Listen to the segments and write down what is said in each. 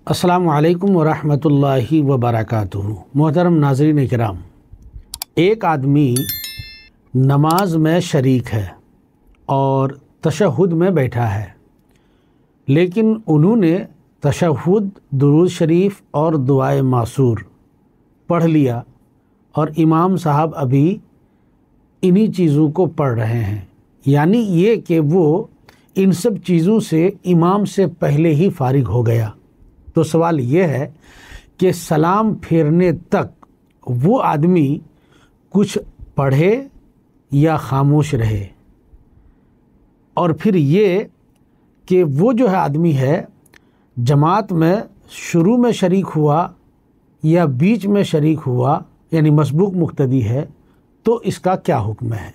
अस्सलामु अलैकुम वरहमतुल्लाहि वबरकातुहू। मोहतरम नाज़रीन किराम, एक आदमी नमाज में शरीक है और तशहुद में बैठा है, लेकिन उन्होंने तशहुद, दुरूद शरीफ और दुआए मासूर पढ़ लिया और इमाम साहब अभी इन्हीं चीज़ों को पढ़ रहे हैं। यानी ये कि वो इन सब चीज़ों से इमाम से पहले ही फारिग हो गया। तो सवाल ये है कि सलाम फेरने तक वो आदमी कुछ पढ़े या खामोश रहे, और फिर ये कि वो जो है आदमी है जमात में शुरू में शरीक हुआ या बीच में शरीक हुआ, यानी मसबूक मुक्तदी है, तो इसका क्या हुक्म है।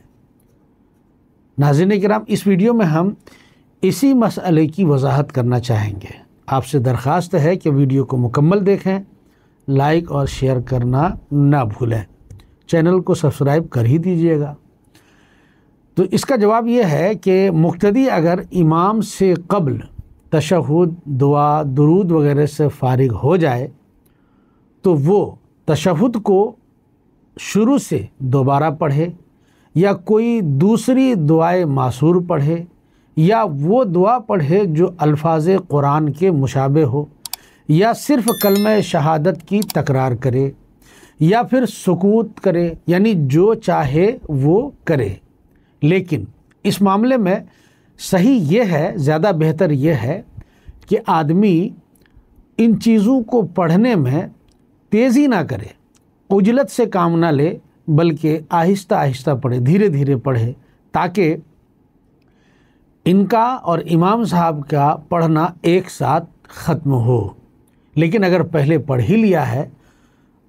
नाज़रीन किराम, इस वीडियो में हम इसी मसले की वजाहत करना चाहेंगे। आपसे दरख्वास्त है कि वीडियो को मुकम्मल देखें, लाइक और शेयर करना ना भूलें, चैनल को सब्सक्राइब कर ही दीजिएगा। तो इसका जवाब यह है कि मुक्तदी अगर इमाम से क़ब्ल तशहुद, दुआ, दुरूद वगैरह से फारिग हो जाए तो वो तशहुद को शुरू से दोबारा पढ़े या कोई दूसरी दुआए मासूर पढ़े या वो दुआ पढ़े जो अल्फाज़ कुरान के मुशाबे हो, या सिर्फ़ कलमे शहादत की तकरार करे या फिर सुकूत करे, यानी जो चाहे वो करे। लेकिन इस मामले में सही ये है, ज़्यादा बेहतर ये है कि आदमी इन चीज़ों को पढ़ने में तेज़ी ना करे, उजलत से काम ना ले, बल्कि आहिस्ता आहिस्ता पढ़े, धीरे धीरे पढ़े, ताकि इनका और इमाम साहब का पढ़ना एक साथ ख़त्म हो। लेकिन अगर पहले पढ़ ही लिया है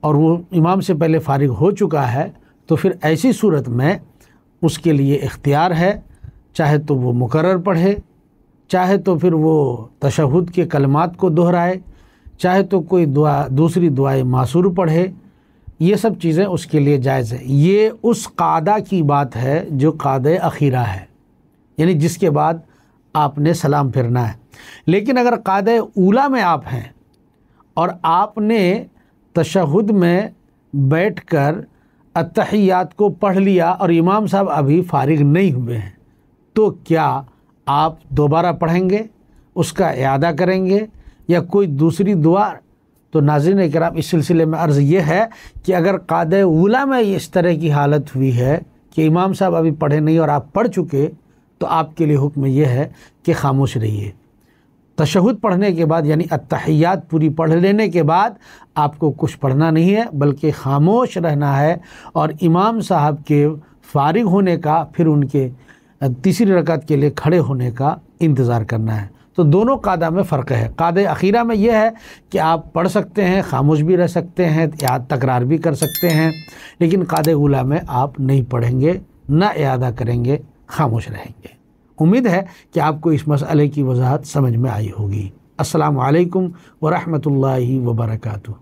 और वो इमाम से पहले फारिग हो चुका है, तो फिर ऐसी सूरत में उसके लिए इख्तियार है, चाहे तो वो मुकर्रर पढ़े, चाहे तो फिर वो तशहुद के कलमात को दोहराए, चाहे तो कोई दूसरी दुआए मासूर पढ़े। ये सब चीज़ें उसके लिए जायज़ है। ये उस कादा की बात है जो कादे अखीरा है, यानी जिसके बाद आपने सलाम फिरना है। लेकिन अगर कादे ऊला में आप हैं और आपने तशहुद में बैठकर अत्तहियात को पढ़ लिया और इमाम साहब अभी फारिग नहीं हुए हैं, तो क्या आप दोबारा पढ़ेंगे, उसका इआदा करेंगे या कोई दूसरी दुआ। तो नाज़रीन किराम, इस सिलसिले में अर्ज़ ये है कि अगर कादे ऊला में इस तरह की हालत हुई है कि इमाम साहब अभी पढ़े नहीं और आप पढ़ चुके, तो आपके लिए हुक्म यह है कि खामोश रहिए। तशहुद पढ़ने के बाद, यानी अत्तहियात पूरी पढ़ लेने के बाद आपको कुछ पढ़ना नहीं है, बल्कि खामोश रहना है और इमाम साहब के फारिग होने का, फिर उनके तीसरी रकात के लिए खड़े होने का इंतज़ार करना है। तो दोनों कादा में फ़र्क है। कादे अखीरा में यह है कि आप पढ़ सकते हैं, खामोश भी रह सकते हैं, याद तकरार भी कर सकते हैं, लेकिन कादे ऊला में आप नहीं पढ़ेंगे, ना इआदा करेंगे, खामोश रहेंगे। उम्मीद है कि आपको इस मसले की वजाहत समझ में आई होगी। अस्सलामु अलैकुम वरहमतुल्लाहि वबरकातुहू।